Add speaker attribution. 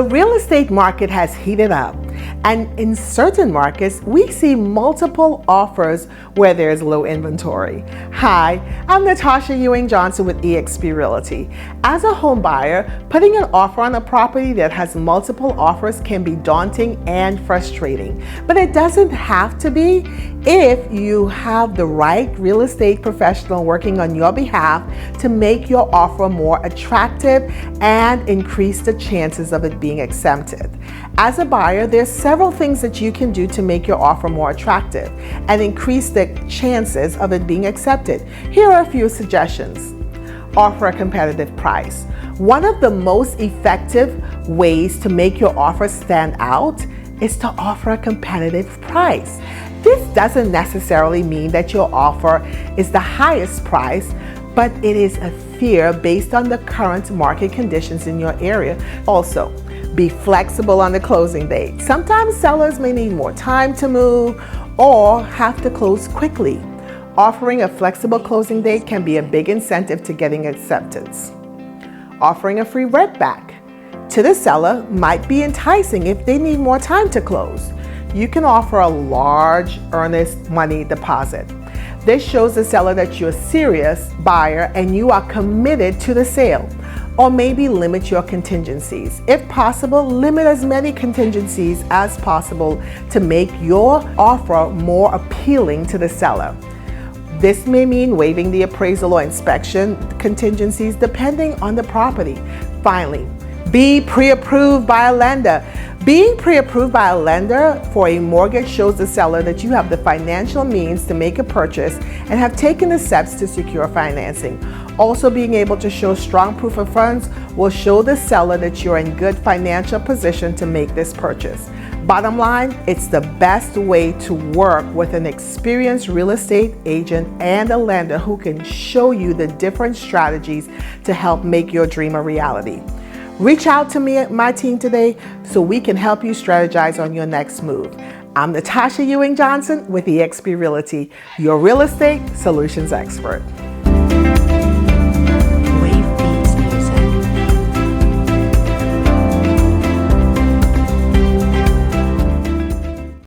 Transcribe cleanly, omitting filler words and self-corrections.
Speaker 1: real estate market has heated up, and in certain markets, we see multiple offers where there's low inventory. Hi, I'm Natasha Ewing-Johnson with eXp Realty. As a home buyer, putting an offer on a property that has multiple offers can be daunting and frustrating, but it doesn't have to be if you have the right real estate professional working on your behalf to make your offer more attractive and increase the chances of it being accepted. As a buyer, there's several things that you can do to make your offer more attractive and increase the chances of it being accepted. Here are a few suggestions. Offer a competitive price. One of the most effective ways to make your offer stand out is to offer a competitive price. This doesn't necessarily mean that your offer is the highest price, but it is a fair based on the current market conditions in your area. Also, be flexible on the closing date. Sometimes sellers may need more time to move or have to close quickly. Offering a flexible closing date can be a big incentive to getting acceptance. Offering a free rent back to the seller might be enticing if they need more time to close. You can offer a large earnest money deposit. This shows the seller that you're a serious buyer and you are committed to the sale. Or maybe limit your contingencies. If possible, limit as many contingencies as possible to make your offer more appealing to the seller. This may mean waiving the appraisal or inspection contingencies depending on the property. Finally, be pre-approved by a lender. Being pre-approved by a lender for a mortgage shows the seller that you have the financial means to make a purchase and have taken the steps to secure financing. Also, being able to show strong proof of funds will show the seller that you're in good financial position to make this purchase. Bottom line, it's the best way to work with an experienced real estate agent and a lender who can show you the different strategies to help make your dream a reality. Reach out to me at my team today so we can help you strategize on your next move. I'm Natasha Ewing-Johnson with eXp Realty, your real estate solutions expert.